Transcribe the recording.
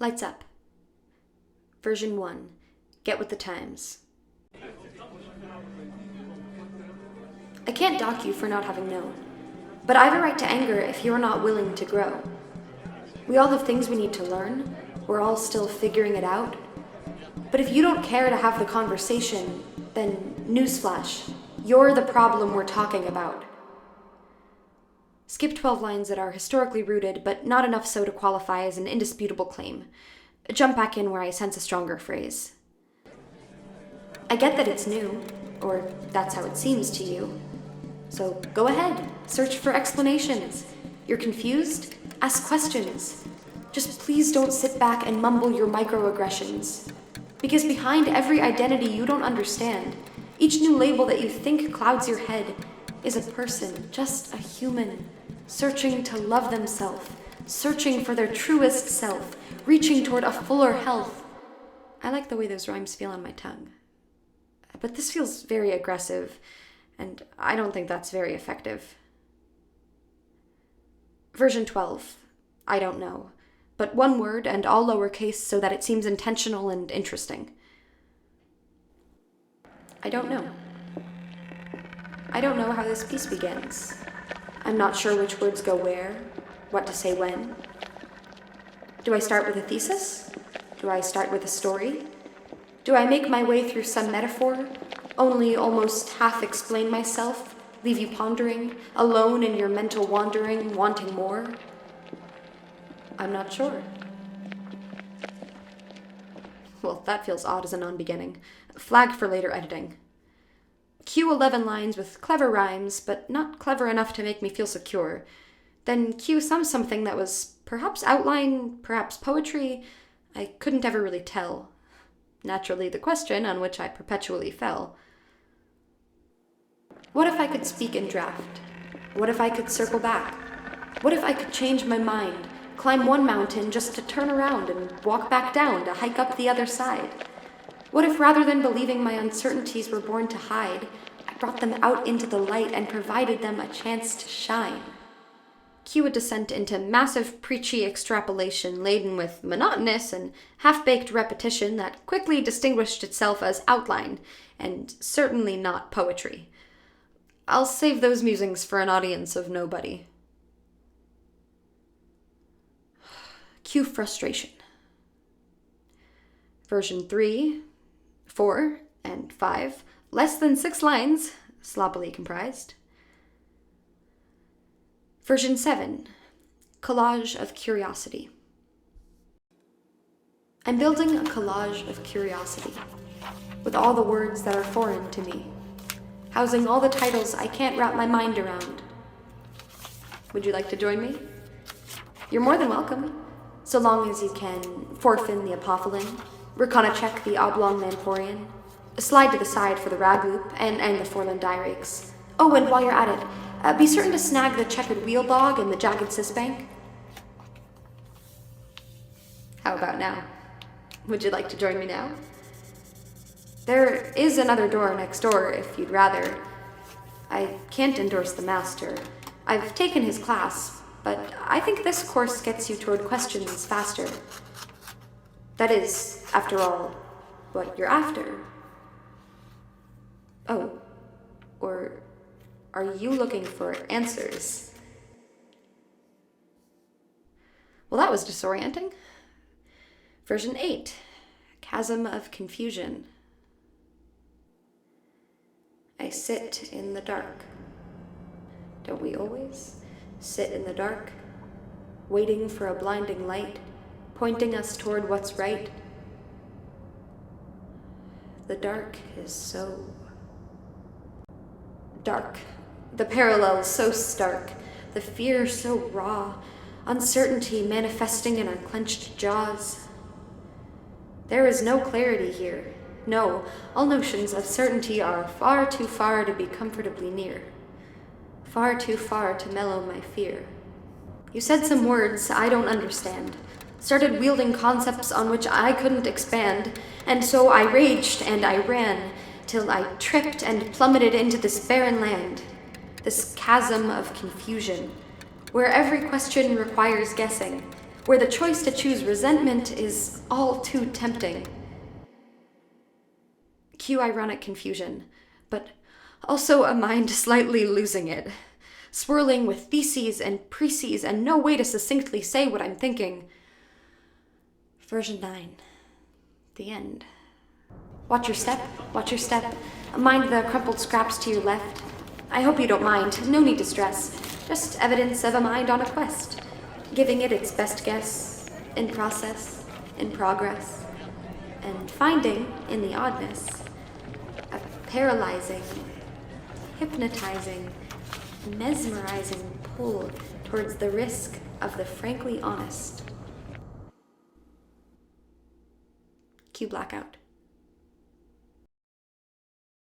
Lights up. Version 1. Get with the times. I can't dock you for not having known, but I have a right to anger if you're not willing to grow. We all have things we need to learn. We're all still figuring it out. But if you don't care to have the conversation, then newsflash, you're the problem we're talking about. Skip 12 lines that are historically rooted, but not enough so to qualify as an indisputable claim. Jump back in where I sense a stronger phrase. I get that it's new, or that's how it seems to you. So go ahead, search for explanations. You're confused? Ask questions. Just please don't sit back and mumble your microaggressions. Because behind every identity you don't understand, each new label that you think clouds your head, is a person, just a human, searching to love themselves, searching for their truest self, reaching toward a fuller health. I like the way those rhymes feel on my tongue. But this feels very aggressive, and I don't think that's very effective. Version 12. I don't know. But one word and all lowercase so that it seems intentional and interesting. I don't know. I don't know how this piece begins. I'm not sure which words go where, what to say when. Do I start with a thesis? Do I start with a story? Do I make my way through some metaphor, only almost half explain myself, leave you pondering, alone in your mental wandering, wanting more? I'm not sure. Well, that feels odd as a non-beginning. Flag for later editing. Cue 11 lines with clever rhymes, but not clever enough to make me feel secure. Then cue something that was perhaps outline, perhaps poetry. I couldn't ever really tell. Naturally, the question on which I perpetually fell. What if I could speak in draft? What if I could circle back? What if I could change my mind, climb one mountain just to turn around and walk back down to hike up the other side? What if rather than believing my uncertainties were born to hide, I brought them out into the light and provided them a chance to shine? Cue a descent into massive preachy extrapolation laden with monotonous and half-baked repetition that quickly distinguished itself as outline, and certainly not poetry. I'll save those musings for an audience of nobody. Cue frustration. Version 3, 4, and 5, less than 6 lines, sloppily comprised. Version 7, collage of curiosity. I'm building a collage of curiosity, with all the words that are foreign to me, housing all the titles I can't wrap my mind around. Would you like to join me? You're more than welcome, so long as you can forfin the apophyllin, reconnacheck the oblong Mamporian, slide to the side for the ragloop and the Forland dirakes. Oh, and while you're at it, be certain to snag the checkered wheel bog and the jagged cisbank. How about now? Would you like to join me now? There is another door next door if you'd rather. I can't endorse the master. I've taken his class, but I think this course gets you toward questions faster. That is, after all, what you're after. Oh, or are you looking for answers? Well, that was disorienting. Version 8, Chasm of Confusion. I sit in the dark. Don't we always sit in the dark, waiting for a blinding light, pointing us toward what's right? The dark is so dark. The parallels so stark, the fear so raw, uncertainty manifesting in our clenched jaws. There is no clarity here. No, all notions of certainty are far too far to be comfortably near, far too far to mellow my fear. You said some words I don't understand, started wielding concepts on which I couldn't expand, and so I raged and I ran, till I tripped and plummeted into this barren land, this chasm of confusion, where every question requires guessing, where the choice to choose resentment is all too tempting. Cue ironic confusion, but also a mind slightly losing it, swirling with theses and preces and no way to succinctly say what I'm thinking. Version 9. The end. Watch your step, watch your step. Mind the crumpled scraps to your left. I hope you don't mind, no need to stress. Just evidence of a mind on a quest, giving it its best guess, in process, in progress, and finding, in the oddness, a paralyzing, hypnotizing, mesmerizing pull towards the risk of the frankly honest. Cue blackout.